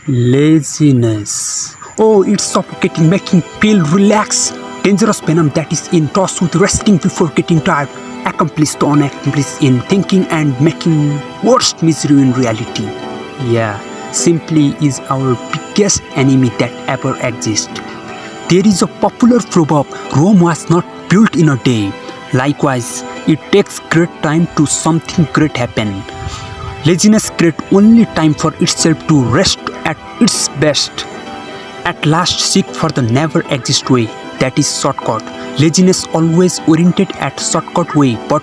Laziness. Oh, it's suffocating, making feel relax. Dangerous venom that is in toss with resting before getting tired. Accomplished the unaccomplished in thinking and making worst misery in reality. Yeah, simply is our biggest enemy that ever exists. There is a popular proverb, Rome was not built in a day. Likewise, it takes great time to something great happen. Laziness creates only time for itself to rest at its best. At last seek for the never exist way, that is shortcut. Laziness always oriented at shortcut way, but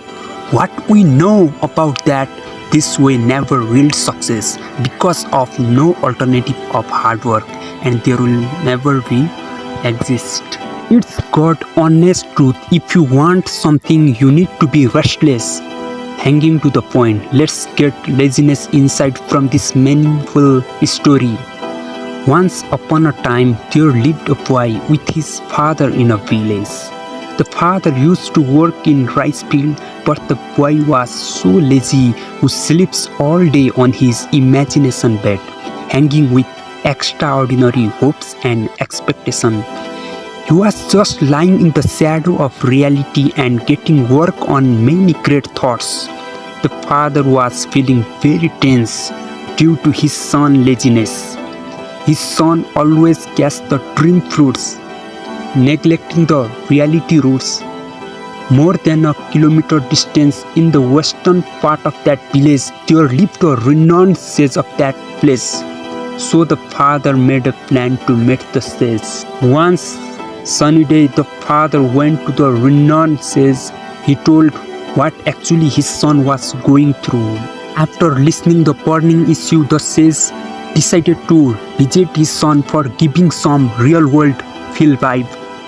what we know about that, this way never yields success because of no alternative of hard work, and there will never be exist. It's God honest truth. If you want something, you need to be restless. Hanging to the point, let's get laziness insight from this meaningful story. Once upon a time, there lived a boy with his father in a village. The father used to work in rice field, but the boy was so lazy who sleeps all day on his imagination bed, hanging with extraordinary hopes and expectation. He was just lying in the shadow of reality and getting work on many great thoughts. The father was feeling very tense due to his son's laziness. His son always guessed the dream fruits, neglecting the reality roots. More than a kilometer distance in the western part of that village, there lived a renowned sage of that place. So the father made a plan to meet the sage. Once sunny day, the father went to the renowned sage. He told what actually his son was going through. After listening the burning issue, the sage decided to visit his son for giving some real world feel vibe.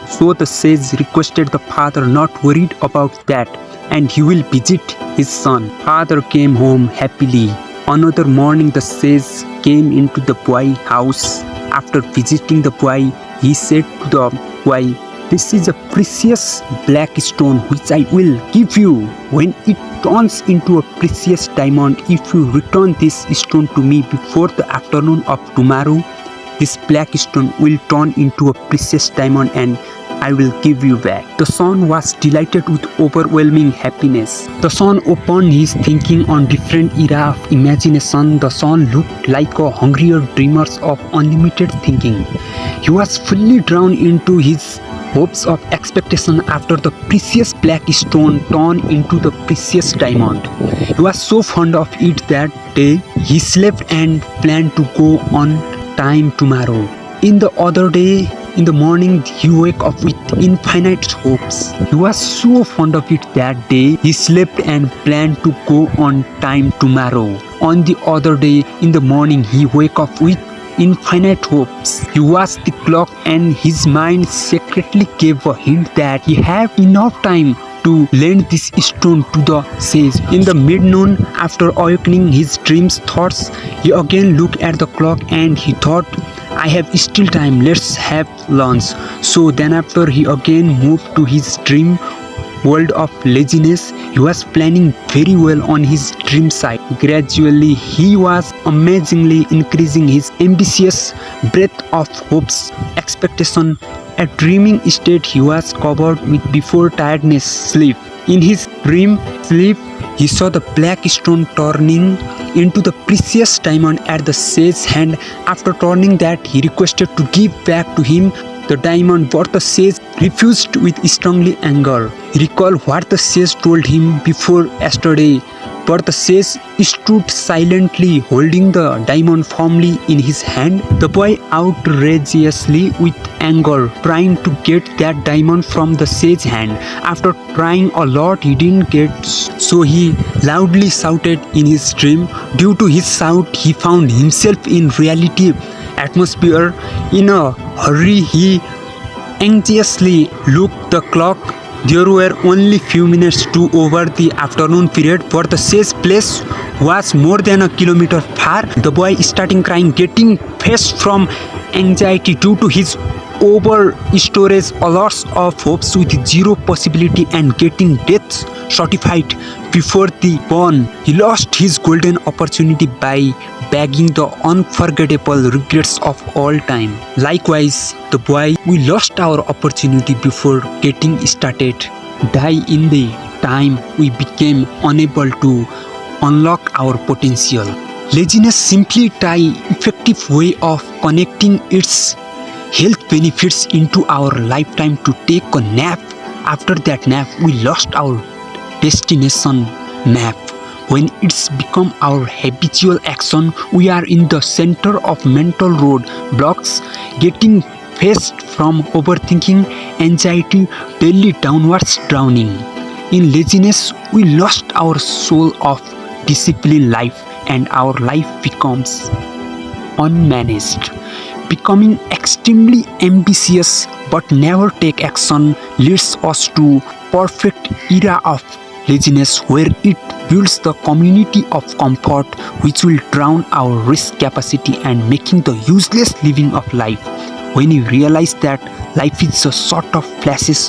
So the sage requested the father not worried about that, and he will visit his son. Father came home happily. Another morning the sage came into the boy's house. After visiting the boy, he said to the boy, "This is a precious black stone which I will give you. When it turns into a precious diamond, if you return this stone to me before the afternoon of tomorrow, this black stone will turn into a precious diamond and I will give you back." The son was delighted with overwhelming happiness. The son opened his thinking on different era of imagination. The son looked like a hungrier dreamer of unlimited thinking. He was fully drawn into his hopes of expectation after the precious black stone turned into the precious diamond. He was so fond of it that day he slept and planned to go on time tomorrow. In the other day, in the morning, he woke up with infinite hopes. He was so fond of it that day he slept and planned to go on time tomorrow. On the other day, in the morning, he woke up with infinite hopes. He watched the clock and his mind secretly gave a hint that he had enough time to lend this stone to the sage. In the mid-noon, after awakening his dreams thoughts, he again looked at the clock and he thought, "I have still time, let's have lunch." So then after he again moved to his dream world of laziness. He was planning very well on his dream side. Gradually, he was amazingly increasing his ambitious breadth of hopes, expectation. At dreaming state, he was covered with before tiredness sleep. In his dream sleep, he saw the black stone turning into the precious diamond at the sage's hand. After turning that, he requested to give back to him the diamond, but the sage refused with strongly anger. He recalled what the sage told him before yesterday, but the sage stood silently holding the diamond firmly in his hand. The boy outrageously with anger, trying to get that diamond from the sage's hand. After trying a lot, he didn't get, so he loudly shouted in his dream. Due to his shout, he found himself in reality atmosphere. In a hurry, he anxiously looked the clock. There were only few minutes to over the afternoon period, but the sage's place was more than a kilometer far. The boy started crying, getting faced from anxiety due to his over storage, a loss of hopes with zero possibility, and getting death certified before the born. He lost his golden opportunity by bagging the unforgettable regrets of all time. Likewise, the boy we lost our opportunity before getting started die in the time we became unable to unlock our potential. Laziness simply tie effective way of connecting its health benefits into our lifetime to take a nap. After that nap, we lost our destination map. When it's become our habitual action, we are in the center of mental road blocks, getting faced from overthinking, anxiety, daily downwards drowning. In laziness, we lost our soul of disciplined life and our life becomes unmanaged. Becoming extremely ambitious but never take action leads us to perfect era of laziness where it builds the community of comfort which will drown our risk capacity and making the useless living of life. When we realize that life is a sort of flashes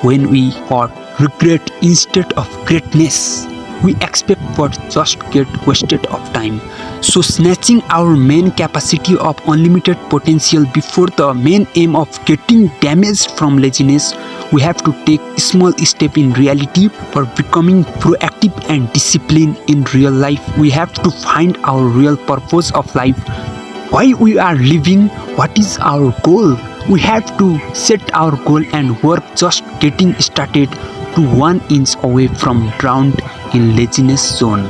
when we got regret instead of greatness, we expect but just get wasted of time. So snatching our main capacity of unlimited potential before the main aim of getting damaged from laziness, we have to take small step in reality for becoming proactive and disciplined in real life. We have to find our real purpose of life. Why we are living, what is our goal? We have to set our goal and work just getting started to 1 inch away from drowned in laziness zone.